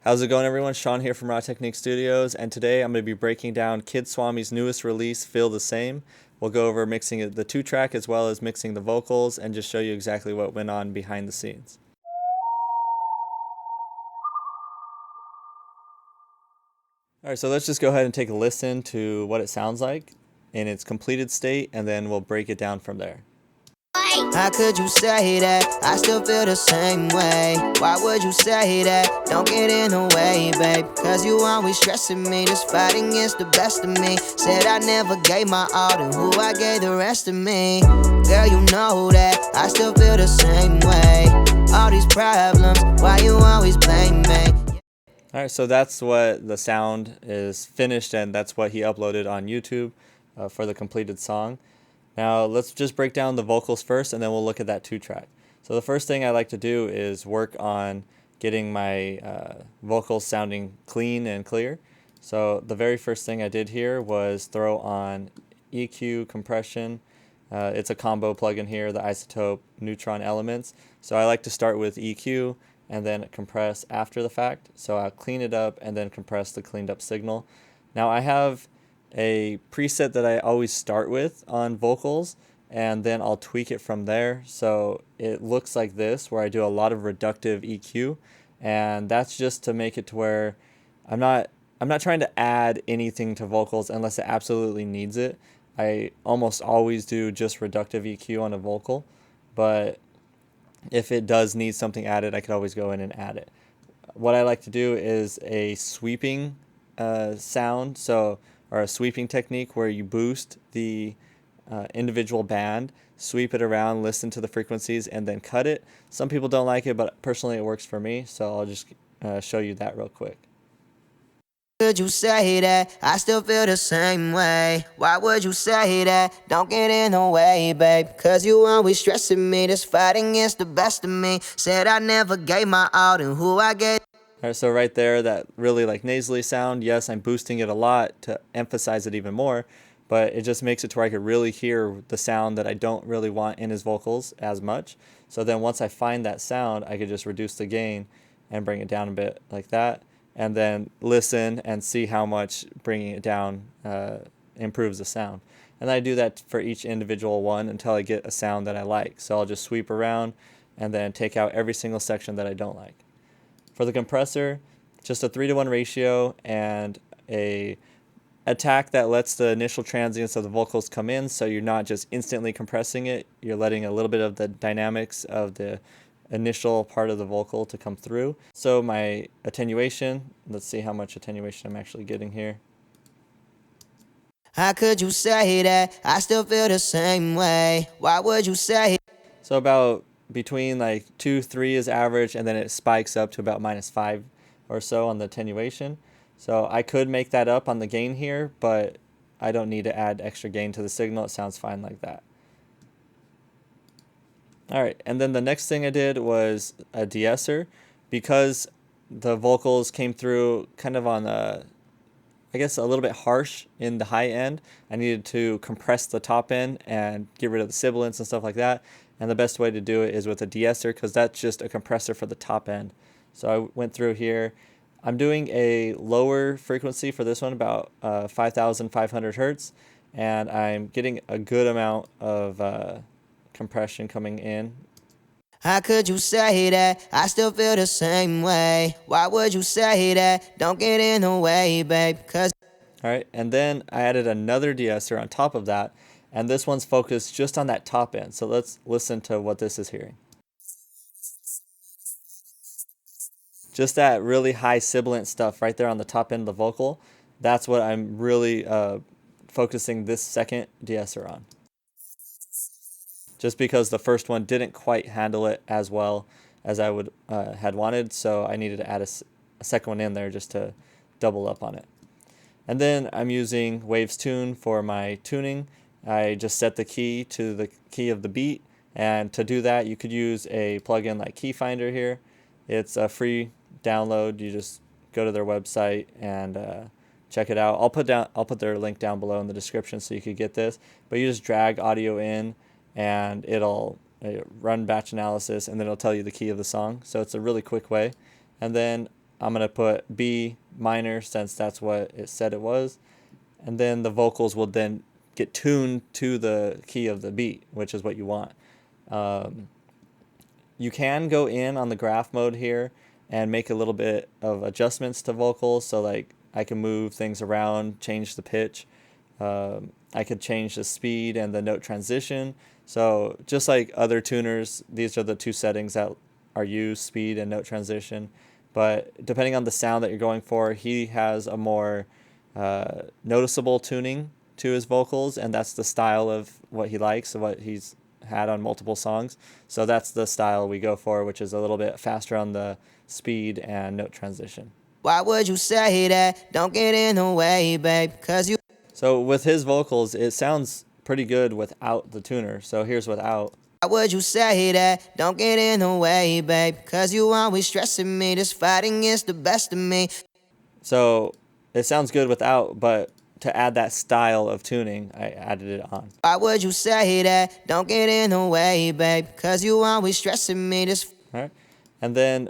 How's it going, everyone? Sean here from Raw Technique Studios, and today I'm going to be breaking down Kid Swami's newest release, Feel the Same. We'll go over mixing the 2-track as well as mixing the vocals and just show you exactly what went on behind the scenes. Alright, so let's just go ahead and take a listen to what it sounds like in its completed state, and then we'll break it down from there. How could you say that? I still feel the same way. Why would you say that? Don't get in the way, babe. Cause you always stressing me. Just fighting against the best of me. Said I never gave my all to who I gave the rest of me. Girl, you know that I still feel the same way. All these problems, why you always blame me? Alright, so that's what the sound is finished, and that's what he uploaded on YouTube for the completed song. Now let's just break down the vocals first, and then we'll look at that 2-track. So the first thing I like to do is work on getting my vocals sounding clean and clear. So the very first thing I did here was throw on EQ compression. It's a combo plugin here, the Isotope Neutron Elements. So I like to start with EQ and then compress after the fact. So I'll clean it up and then compress the cleaned up signal. Now I have a preset that I always start with on vocals, and then I'll tweak it from there. So it looks like this, where I do a lot of reductive EQ, and that's just to make it to where I'm not trying to add anything to vocals unless it absolutely needs it. I almost always do just reductive EQ on a vocal, but if it does need something added, I could always go in and add it. What I like to do is a sweeping sound, or a sweeping technique where you boost the individual band, sweep it around, listen to the frequencies, and then cut it. Some people don't like it, but personally it works for me, so I'll just show you that real quick. Could you say that? I still feel the same way. Why would you say that? Don't get in the way, babe. Cause you always stressing me. Just fighting against the best of me. Said I never gave my all to who I gave. Alright, so right there, that really nasally sound, yes, I'm boosting it a lot to emphasize it even more, but it just makes it to where I could really hear the sound that I don't really want in his vocals as much. So then once I find that sound, I could just reduce the gain and bring it down a bit like that, and then listen and see how much bringing it down improves the sound. And I do that for each individual one until I get a sound that I like. So I'll just sweep around and then take out every single section that I don't like. For the compressor, just a 3-to-1 ratio and a attack that lets the initial transients of the vocals come in, so you're not just instantly compressing it, you're letting a little bit of the dynamics of the initial part of the vocal to come through. So my attenuation, let's see how much attenuation I'm actually getting here. How could you say that? I still feel the same way. Why would you say? So about between 2-3 is average, and then it spikes up to about -5 or so on the attenuation. So I could make that up on the gain here, but I don't need to add extra gain to the signal. It sounds fine like that. Alright, and then the next thing I did was a de-esser. Because the vocals came through kind of on I guess a little bit harsh in the high end, I needed to compress the top end and get rid of the sibilants and stuff like that. And the best way to do it is with a de-esser, because that's just a compressor for the top end. So I went through here. I'm doing a lower frequency for this one, about 5,500 hertz, and I'm getting a good amount of compression coming in. How could you say that? I still feel the same way. Why would you say that? Don't get in the way, babe. Cause Alright, and then I added another de-esser on top of that, and this one's focused just on that top end. So let's listen to what this is hearing. Just that really high sibilant stuff right there on the top end of the vocal, that's what I'm really focusing this second de-esser on. Just because the first one didn't quite handle it as well as I would had wanted, so I needed to add a second one in there just to double up on it. And then I'm using Waves Tune for my tuning. I just set the key to the key of the beat, and to do that you could use a plugin like Key Finder here. It's a free download. You just go to their website and check it out. I'll put their link down below in the description so you could get this. But you just drag audio in, and it'll run batch analysis, and then it'll tell you the key of the song. So it's a really quick way. And then I'm going to put B minor since that's what it said it was. And then the vocals will then get tuned to the key of the beat, which is what you want. You can go in on the graph mode here and make a little bit of adjustments to vocals. So like I can move things around, change the pitch. I could change the speed and the note transition. So just like other tuners, these are the two settings that are used, speed and note transition. But depending on the sound that you're going for, he has a more noticeable tuning to his vocals, and that's the style of what he likes, what he's had on multiple songs. So that's the style we go for, which is a little bit faster on the speed and note transition. Why would you say that? Don't get in the way, babe, cause you... So with his vocals, it sounds pretty good without the tuner. So here's without. Why would you say that? Don't get in the way, babe, cause you always stressing me. This fighting is the best of me. So it sounds good without, but to add that style of tuning, I added it on. Why would you say that? Don't get in the way, babe, cause you always stressing me. This... All right. And then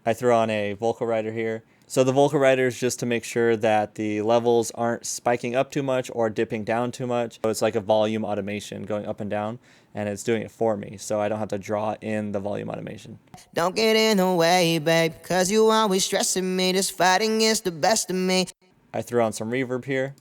I threw on a vocal rider here. So the vocal rider is just to make sure that the levels aren't spiking up too much or dipping down too much. So it's like a volume automation going up and down, and it's doing it for me, so I don't have to draw in the volume automation. Don't get in the way, babe, cause you always stressing me. This fighting is the best of me. I threw on some reverb here.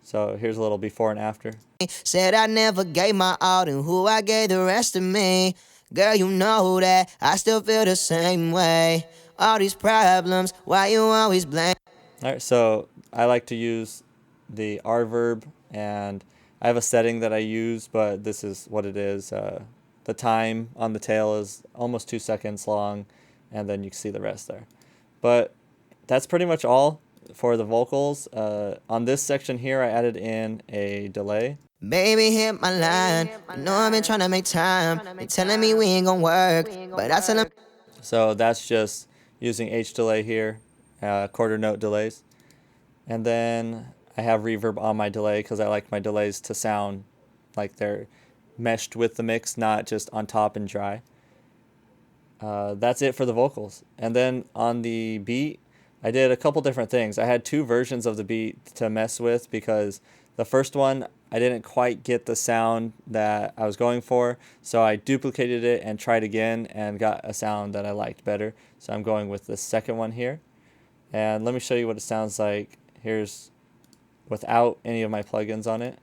So here's a little before and after. Said I never gave my all, and who I gave the rest of me. Girl, you know that I still feel the same way. All these problems, why you always blame? All right, so I like to use the R verb, and I have a setting that I use, but this is what it is. The time on the tail is almost 2 seconds long, and then you can see the rest there. But that's pretty much all for the vocals. On this section here, I added in a delay. Baby, hit my line. You know I've been trying to make time. They telling me we ain't gonna work, but I tell them. So that's just using H delay here, quarter note delays. And then I have reverb on my delay because I like my delays to sound like they're meshed with the mix, not just on top and dry. That's it for the vocals. And then on the beat, I did a couple different things. I had two versions of the beat to mess with because the first one, I didn't quite get the sound that I was going for, so I duplicated it and tried again and got a sound that I liked better. So I'm going with the second one here. And let me show you what it sounds like. Here's without any of my plugins on it.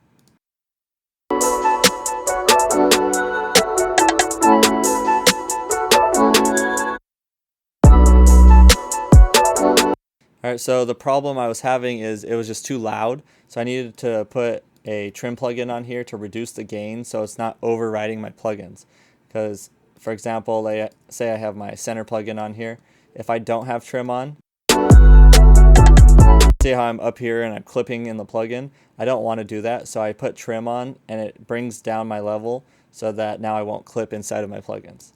Alright, so the problem I was having is it was just too loud, so I needed to put a trim plugin on here to reduce the gain so it's not overriding my plugins. Because, for example, say I have my center plugin on here. If I don't have trim on, see how I'm up here and I'm clipping in the plugin? I don't want to do that, so I put trim on and it brings down my level so that now I won't clip inside of my plugins.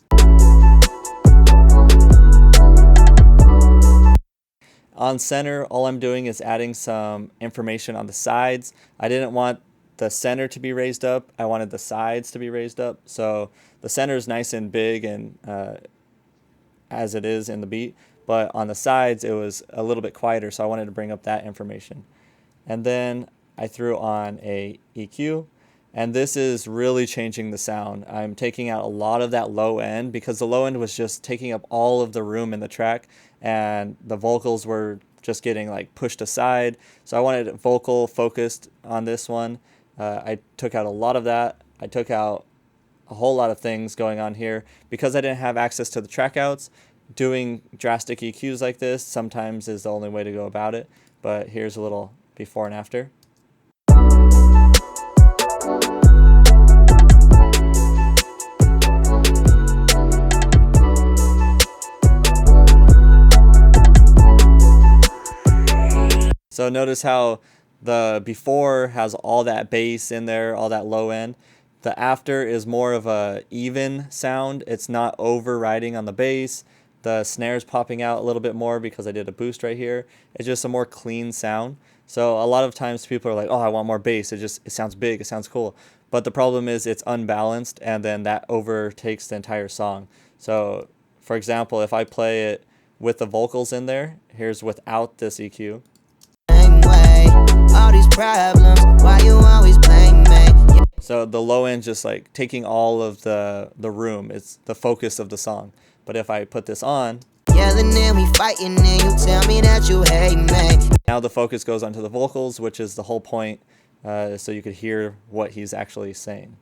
On center, all I'm doing is adding some information on the sides. I didn't want the center to be raised up. I wanted the sides to be raised up. So the center is nice and big and as it is in the beat. But on the sides, it was a little bit quieter, so I wanted to bring up that information. And then I threw on a EQ. And this is really changing the sound. I'm taking out a lot of that low end because the low end was just taking up all of the room in the track and the vocals were just getting like pushed aside. So I wanted vocal focused on this one. I took out a lot of that. I took out a whole lot of things going on here because I didn't have access to the track outs. Doing drastic EQs like this sometimes is the only way to go about it. But here's a little before and after. So notice how the before has all that bass in there, all that low end. The after is more of a even sound. It's not overriding on the bass. The snare's popping out a little bit more because I did a boost right here. It's just a more clean sound. So a lot of times people are like, oh, I want more bass. It sounds big, it sounds cool. But the problem is it's unbalanced and then that overtakes the entire song. So for example, if I play it with the vocals in there. Here's without this EQ. Same way. All these problems, why you always blame me? So the low end just like taking all of the room. It's the focus of the song. But if I put this on, Yelling and we fighting and you tell me that you hate me. now the focus goes onto the vocals, which is the whole point, so you could hear what he's actually saying.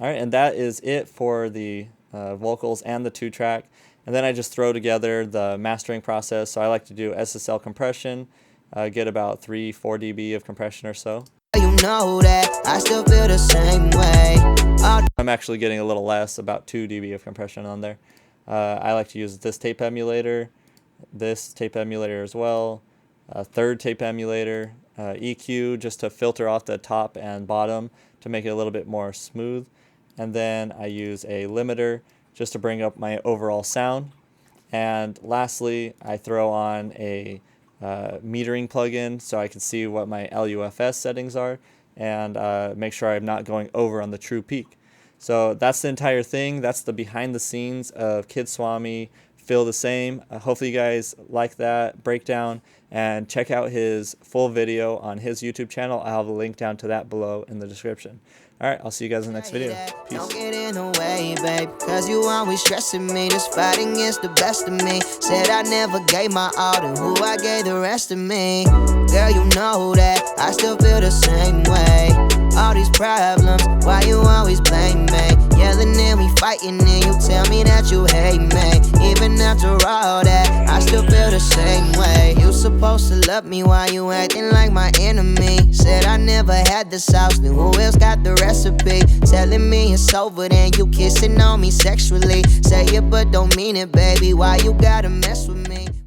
All right, and that is it for the vocals and the 2-track. And then I just throw together the mastering process. So I like to do SSL compression, get about 3-4 dB of compression or so. You know that I still feel the same way. I'm actually getting a little less, about 2 dB of compression on there. I like to use this tape emulator, this tape emulator as well, third tape emulator, EQ just to filter off the top and bottom to make it a little bit more smooth. And then I use a limiter just to bring up my overall sound. And lastly, I throw on a metering plugin so I can see what my LUFS settings are and make sure I'm not going over on the true peak. So that's the entire thing. That's the behind the scenes of Kid Swami Feel the Same. Hopefully you guys like that breakdown, and check out his full video on his YouTube channel. I'll have a link down to that below in the description. All right, I'll see you guys in the next video. Peace. Don't get in the way, babe, cause you always stressing me. This fighting is the best of me. Said I never gave my all to who I gave the rest of me. Girl, you know that I still feel the same way. All these problems, why you always blame me? Yelling and we fighting and you tell me that you hate me. Even after all that, I still feel the same way. You supposed to love me, why you acting like my enemy? Said I never had the sauce, then who else got the recipe? Telling me it's over, then you kissing on me sexually. Say it but don't mean it, baby, why you gotta mess with me?